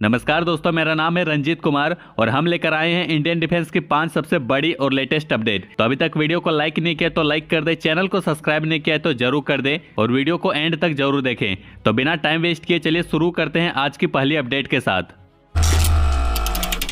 नमस्कार दोस्तों, मेरा नाम है रंजीत कुमार और हम लेकर आए हैं इंडियन डिफेंस की 5 सबसे बड़ी और लेटेस्ट अपडेट। तो अभी तक वीडियो को लाइक नहीं किया तो लाइक कर दे, चैनल को सब्सक्राइब नहीं किया तो जरूर कर दे और वीडियो को एंड तक जरूर देखें। तो बिना टाइम वेस्ट किए चलिए शुरू करते हैं आज की पहली अपडेट के साथ।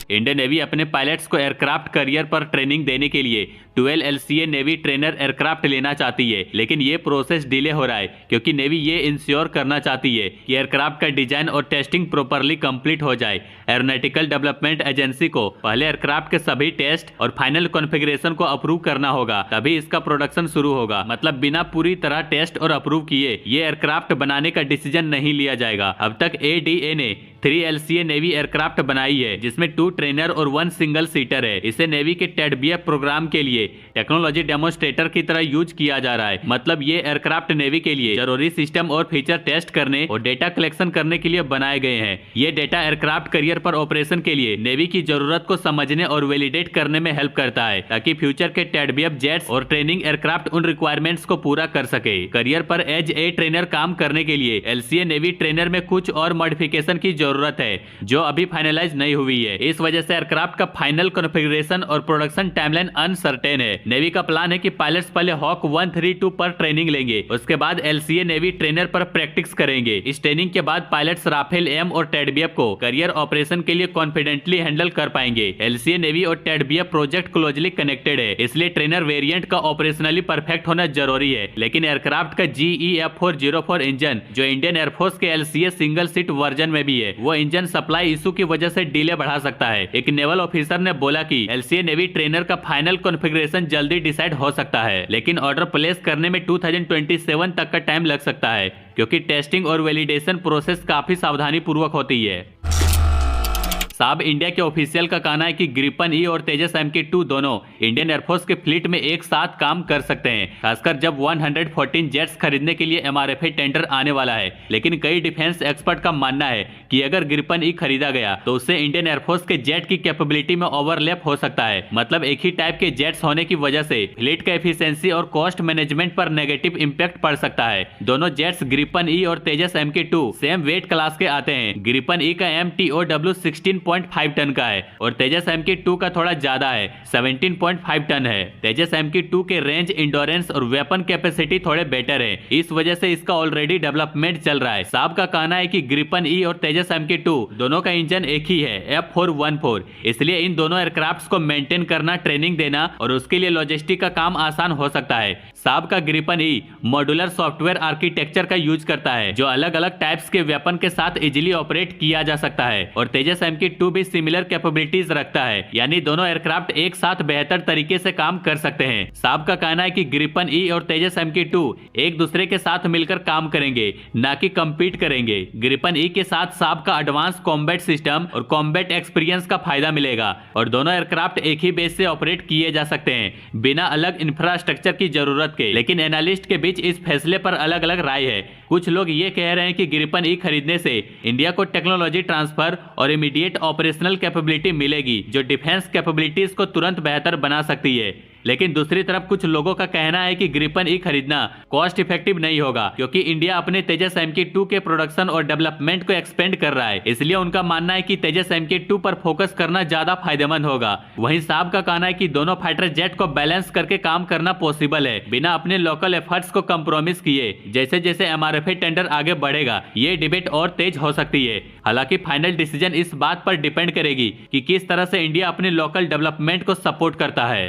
इंडियन नेवी अपने पायलट्स को एयरक्राफ्ट करियर पर ट्रेनिंग देने के लिए 12 LCA नेवी ट्रेनर एयरक्राफ्ट लेना चाहती है, लेकिन ये प्रोसेस डिले हो रहा है क्योंकि नेवी ये इंश्योर करना चाहती है कि एयरक्राफ्ट का डिजाइन और टेस्टिंग प्रॉपरली कंप्लीट हो जाए। एरोनॉटिकल डेवलपमेंट एजेंसी को पहले एयरक्राफ्ट के सभी टेस्ट और फाइनल कॉन्फ़िगरेशन को अप्रूव करना होगा, तभी इसका प्रोडक्शन शुरू होगा। मतलब बिना पूरी तरह टेस्ट और अप्रूव किए ये एयरक्राफ्ट बनाने का डिसीजन नहीं लिया जाएगा। अब तक ADA ने 3 LCA नेवी एयरक्राफ्ट बनाई है, जिसमें 2 ट्रेनर और 1 सिंगल सीटर है। इसे नेवी के TEDBF प्रोग्राम के लिए टेक्नोलॉजी डेमोन्स्ट्रेटर की तरह यूज किया जा रहा है। मतलब ये एयरक्राफ्ट नेवी के लिए जरूरी सिस्टम और फीचर टेस्ट करने और डेटा कलेक्शन करने के लिए बनाए गए हैं। ये डेटा एयरक्राफ्ट करियर पर ऑपरेशन के लिए नेवी की जरूरत को समझने और वैलिडेट करने में हेल्प करता है, ताकि फ्यूचर के TEDBF जेट्स और ट्रेनिंग एयरक्राफ्ट उन रिक्वायरमेंट्स को पूरा कर सके। करियर पर एज ए ट्रेनर काम करने के लिए LCA नेवी ट्रेनर में कुछ और मॉडिफिकेशन की जरूरत है जो अभी फाइनलाइज नहीं हुई है। इस वजह से एयरक्राफ्ट का फाइनल कॉन्फ़िगरेशन और प्रोडक्शन टाइमलाइन अनसर्टेन है। नेवी का प्लान है कि पायलट्स पहले हॉक 132 पर ट्रेनिंग लेंगे, उसके बाद LCA नेवी ट्रेनर पर प्रैक्टिस करेंगे। इस ट्रेनिंग के बाद पायलट्स राफेल M और TEDBF को करियर ऑपरेशन के लिए कॉन्फिडेंटली हैंडल कर पाएंगे। LCA नेवी और TEDBF प्रोजेक्ट क्लोजली कनेक्टेड है, इसलिए ट्रेनर वेरिएंट का ऑपरेशनली परफेक्ट होना जरूरी है। लेकिन एयरक्राफ्ट का GE-F404 इंजन जो इंडियन एयरफोर्स के LCA सिंगल सीट वर्जन में भी है, वो इंजन सप्लाई इशू की वजह से डिले बढ़ा सकता है। एक नेवल ऑफिसर ने बोला कि LCA नेवी ट्रेनर का फाइनल कॉन्फ़िगरेशन जल्दी डिसाइड हो सकता है, लेकिन ऑर्डर प्लेस करने में 2027 तक का टाइम लग सकता है, क्योंकि टेस्टिंग और वैलिडेशन प्रोसेस काफी सावधानी पूर्वक होती है। साब इंडिया के ऑफिशियल का कहना है कि ग्रिपन E और तेजस MK2 दोनों इंडियन एयरफोर्स के फ्लीट में एक साथ काम कर सकते हैं, खासकर जब 114 जेट्स खरीदने के लिए MRFA टेंडर आने वाला है। लेकिन कई डिफेंस एक्सपर्ट का मानना है कि अगर ग्रिपन E खरीदा गया तो उससे इंडियन एयरफोर्स के जेट की कैपेबिलिटी में ओवरलैप हो सकता है। मतलब एक ही टाइप के जेट्स होने की वजह से फ्लीट का एफिशिएंसी और कॉस्ट मैनेजमेंट पर नेगेटिव इंपैक्ट पड़ सकता है। दोनों जेट्स ग्रिपन E और तेजस MK2 सेम वेट क्लास के आते हैं। ग्रिपन E का MTOW 16.5 टन का है और तेजस MK2 का थोड़ा ज्यादा है, 17.5 टन है। तेजस MK2 के रेंज, इंडोरेंस और वेपन कैपेसिटी थोड़े बेटर है, इस वजह से इसका ऑलरेडी डेवलपमेंट चल रहा है। साहब का कहना है कि ग्रिपन E और तेजस MK2 दोनों का इंजन एक ही है, F414, इसलिए इन दोनों एयरक्राफ्ट्स को मेंटेन करना, ट्रेनिंग देना और उसके लिए लॉजिस्टिक का काम आसान हो सकता है। साहब का Gripen E modular software architecture का यूज करता है, जो अलग अलग टाइप्स के वेपन के साथ इजिली ऑपरेट किया जा सकता है, और तेजस MK2 भी सिमिलर कैपेबिलिटीज रखता है, यानी दोनों एयरक्राफ्ट एक साथ बेहतर तरीके से काम कर सकते हैं। साहब का कहना है कि ग्रिपन E और तेजस MK2 एक दूसरे के साथ मिलकर काम करेंगे, ना कि कम्पीट करेंगे। ग्रिपन E के साथ साहब का एडवांस कॉम्बैट सिस्टम और कॉम्बैट एक्सपीरियंस का फायदा मिलेगा, और दोनों एयरक्राफ्ट एक ही बेस से ऑपरेट किए जा सकते हैं बिना अलग इंफ्रास्ट्रक्चर की जरूरत के। लेकिन एनालिस्ट के बीच इस फैसले पर अलग अलग राय है। कुछ लोग ये कह रहे हैं कि ग्रिपन E खरीदने से इंडिया को टेक्नोलॉजी ट्रांसफर और इमीडिएट ऑपरेशनल कैपेबिलिटी मिलेगी, जो डिफेंस कैपेबिलिटीज को तुरंत बेहतर बना सकती है। लेकिन दूसरी तरफ कुछ लोगों का कहना है कि ग्रिपन E खरीदना कॉस्ट इफेक्टिव नहीं होगा, क्योंकि इंडिया अपने तेजस MK2 के प्रोडक्शन और डेवलपमेंट को एक्सपेंड कर रहा है। इसलिए उनका मानना है कि तेजस MK2 पर फोकस करना ज्यादा फायदेमंद होगा। वहीं साहब का कहना है कि दोनों फाइटर जेट को बैलेंस करके काम करना पॉसिबल है, बिना अपने लोकल एफर्ट्स को कंप्रोमिस किए। जैसे जैसे MRFA टेंडर आगे बढ़ेगा, ये डिबेट और तेज हो सकती है। हालांकि फाइनल डिसीजन इस बात पर डिपेंड करेगी कि किस तरह से इंडिया अपने लोकल डेवलपमेंट को सपोर्ट करता है।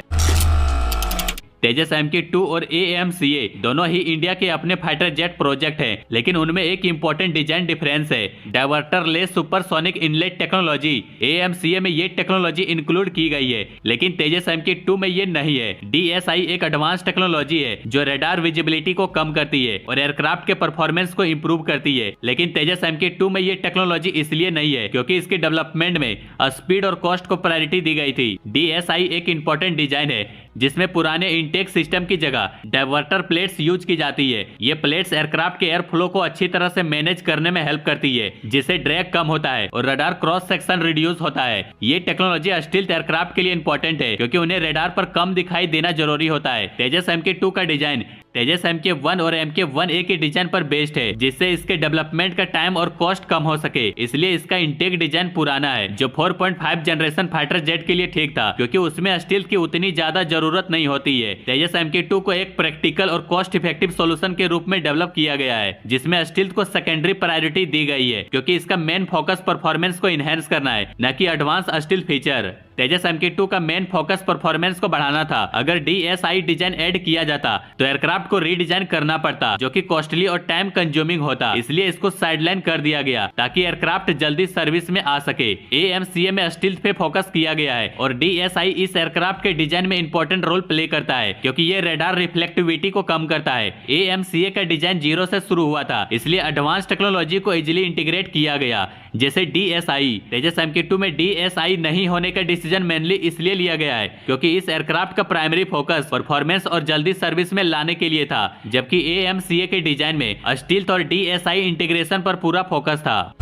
तेजस MK2 और AMCA दोनों ही इंडिया के अपने फाइटर जेट प्रोजेक्ट हैं, लेकिन उनमें एक इंपॉर्टेंट डिजाइन डिफरेंस है, diverter less supersonic inlet technology. AMCA में ये टेक्नोलॉजी इंक्लूड की गई है, लेकिन तेजस MK2 में ये नहीं है। DSI एक एडवांस टेक्नोलॉजी है जो रेडार विजिबिलिटी को कम करती है और एयरक्राफ्ट के परफॉर्मेंस को इंप्रूव करती है। लेकिन तेजस MK2 में ये टेक्नोलॉजी इसलिए नहीं है क्योंकि इसके डेवलपमेंट में स्पीड और कॉस्ट को प्रायोरिटी दी गई थी। DSI एक इंपॉर्टेंट डिजाइन है जिसमें पुराने इनटेक सिस्टम की जगह डाइवर्टर प्लेट्स यूज की जाती है। ये प्लेट्स एयरक्राफ्ट के एयर फ्लो को अच्छी तरह से मैनेज करने में हेल्प करती है, जिससे ड्रैग कम होता है और रडार क्रॉस सेक्शन रिड्यूस होता है। ये टेक्नोलॉजी स्टील्थ एयरक्राफ्ट के लिए इंपॉर्टेंट है क्योंकि उन्हें रडार पर कम दिखाई देना जरूरी होता है। तेजस MK2 का डिजाइन तेजस MK1 और MK1A के डिजाइन पर बेस्ड है, जिससे इसके डेवलपमेंट का टाइम और कॉस्ट कम हो सके। इसलिए इसका इंटेक डिजाइन पुराना है, जो 4.5 जनरेशन फाइटर जेट के लिए ठीक था, क्योंकि उसमें स्टील्थ की उतनी ज्यादा जरूरत नहीं होती है। तेजस MK2 को एक प्रैक्टिकल और कॉस्ट इफेक्टिव सॉल्यूशन के रूप में डेवलप किया गया है, जिसमें स्टील्थ को सेकेंडरी प्रायोरिटी दी गई है, क्योंकि इसका मेन फोकस परफॉर्मेंस को इनहेंस करना है, न कि एडवांस स्टील्थ फीचर। तेजस MK2 का मेन फोकस परफॉर्मेंस को बढ़ाना था। अगर DSI डिजाइन ऐड किया जाता तो एयरक्राफ्ट को रीडिजाइन करना पड़ता, जो कि कॉस्टली और टाइम कंज्यूमिंग होता। इसलिए इसको साइडलाइन कर दिया गया ताकि एयरक्राफ्ट जल्दी सर्विस में आ सके। AMCA में स्टील्थ पे फोकस किया गया है और DSI इस एयरक्राफ्ट के डिजाइन में इंपॉर्टेंट रोल प्ले करता है, क्योंकि ये रेडार रिफ्लेक्टिविटी को कम करता है। AMCA का डिजाइन 0 से शुरू हुआ था, इसलिए एडवांस टेक्नोलॉजी को इजिली इंटीग्रेट किया गया, जैसे DSI। तेजस MK2 में DSI नहीं होने का डिसीजन मेनली इसलिए लिया गया है क्योंकि इस एयरक्राफ्ट का प्राइमरी फोकस परफॉर्मेंस और जल्दी सर्विस में लाने के लिए था, जबकि AMCA के डिजाइन में स्टील्थ और DSI इंटीग्रेशन पर पूरा फोकस था।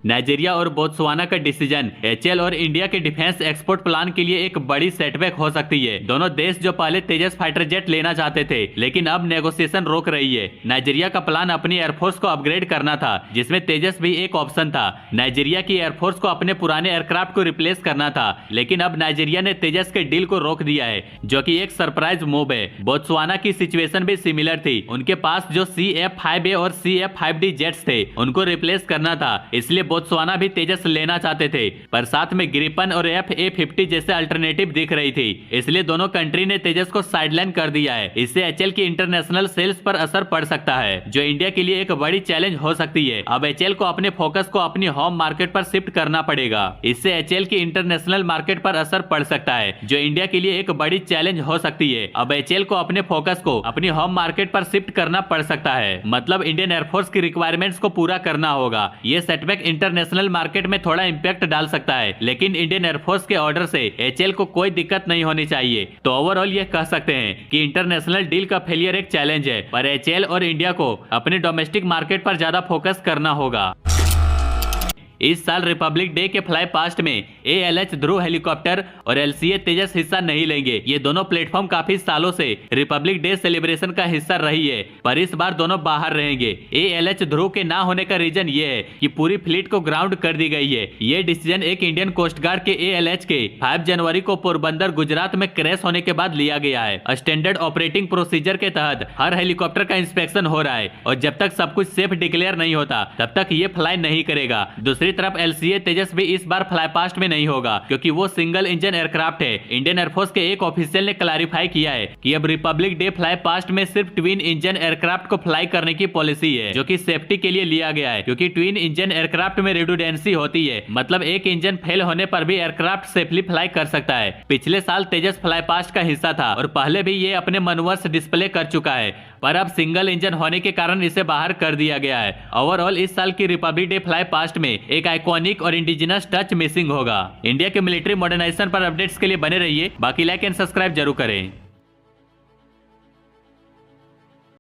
नाइजीरिया और बोत्सवाना का डिसीजन HAL और इंडिया के डिफेंस एक्सपोर्ट प्लान के लिए एक बड़ी सेटबैक हो सकती है। दोनों देश जो पहले तेजस फाइटर जेट लेना चाहते थे, लेकिन अब नेगोशिएशन रोक रही है। नाइजीरिया का प्लान अपनी एयरफोर्स को अपग्रेड करना था, जिसमें तेजस भी एक ऑप्शन था। नाइजीरिया की एयरफोर्स को अपने पुराने एयरक्राफ्ट को रिप्लेस करना था, लेकिन अब नाइजीरिया ने तेजस के डील को रोक दिया है, जो कि एक सरप्राइज मूव है। बोत्सवाना की सिचुएशन भी सिमिलर थी। उनके पास जो CF-5A और CF-5D जेट्स थे, उनको रिप्लेस करना था, इसलिए बोत्सवाना भी तेजस लेना चाहते थे, पर साथ में ग्रिपन और FA-50 जैसे अल्टरनेटिव दिख रही थी। इसलिए दोनों कंट्री ने तेजस को साइडलाइन कर दिया है। इससे HAL की इंटरनेशनल सेल्स पर असर पड़ सकता है, जो इंडिया के लिए एक बड़ी चैलेंज हो सकती है। अब HAL को अपने फोकस को अपनी होम मार्केट पर शिफ्ट करना पड़ेगा। इससे HAL की इंटरनेशनल मार्केट पर असर पड़ सकता है, जो इंडिया के लिए एक बड़ी चैलेंज हो सकती है। अब HAL को अपने फोकस को अपनी होम मार्केट पर शिफ्ट करना पड़ सकता है, मतलब इंडियन एयरफोर्स की रिक्वायरमेंट्स को पूरा करना होगा। ये सेटबैक इंटरनेशनल मार्केट में थोड़ा इंपैक्ट डाल सकता है, लेकिन इंडियन एयरफोर्स के ऑर्डर से HAL को कोई दिक्कत नहीं होनी चाहिए। तो ओवरऑल ये कह सकते हैं कि इंटरनेशनल डील का फेलियर एक चैलेंज है, पर HAL और इंडिया को अपने डोमेस्टिक मार्केट पर ज्यादा फोकस करना होगा। इस साल रिपब्लिक डे के फ्लाई पास्ट में ALH ध्रुव हेलीकॉप्टर और LCA तेजस हिस्सा नहीं लेंगे। ये दोनों प्लेटफॉर्म काफी सालों से रिपब्लिक डे सेलिब्रेशन का हिस्सा रही है, पर इस बार दोनों बाहर रहेंगे। ALH ध्रुव के ना होने का रीजन ये है कि पूरी फ्लीट को ग्राउंड कर दी गई है। ये डिसीजन एक इंडियन कोस्ट गार्ड के ALH के 5 जनवरी को पोरबंदर गुजरात में क्रैश होने के बाद लिया गया है। स्टैंडर्ड ऑपरेटिंग प्रोसीजर के तहत हर हेलीकॉप्टर का इंस्पेक्शन हो रहा है, और जब तक सब कुछ सेफ डिक्लेयर नहीं होता तब तक ये फ्लाई नहीं करेगा। दूसरी तरफ LCA तेजस भी इस बार फ्लाई पास्ट में नहीं होगा, क्योंकि वो सिंगल इंजन एयरक्राफ्ट है। इंडियन एयरफोर्स के एक ऑफिशियल ने क्लैरिफाई किया है कि अब रिपब्लिक डे फ्लाई पास्ट में सिर्फ ट्विन इंजन एयरक्राफ्ट को फ्लाई करने की पॉलिसी है, जो कि सेफ्टी के लिए लिया गया है, क्योंकि ट्विन इंजन एयरक्राफ्ट में रिडंडेंसी होती है, मतलब एक इंजन फेल होने पर भी एयरक्राफ्ट सेफली फ्लाई कर सकता है। पिछले साल तेजस फ्लाई पास्ट का हिस्सा था और पहले भी ये अपने मनोवर्स डिस्प्ले कर चुका है, पर अब सिंगल इंजन होने के कारण इसे बाहर कर दिया गया है। ओवरऑल इस साल की रिपब्लिक डे फ्लाई पास्ट में एक आइकॉनिक और इंडिजिनस टच मिसिंग होगा। इंडिया के मिलिट्री मॉडर्नाइजेशन पर अपडेट्स के लिए बने रहिए। बाकी लाइक एंड सब्सक्राइब जरूर करें।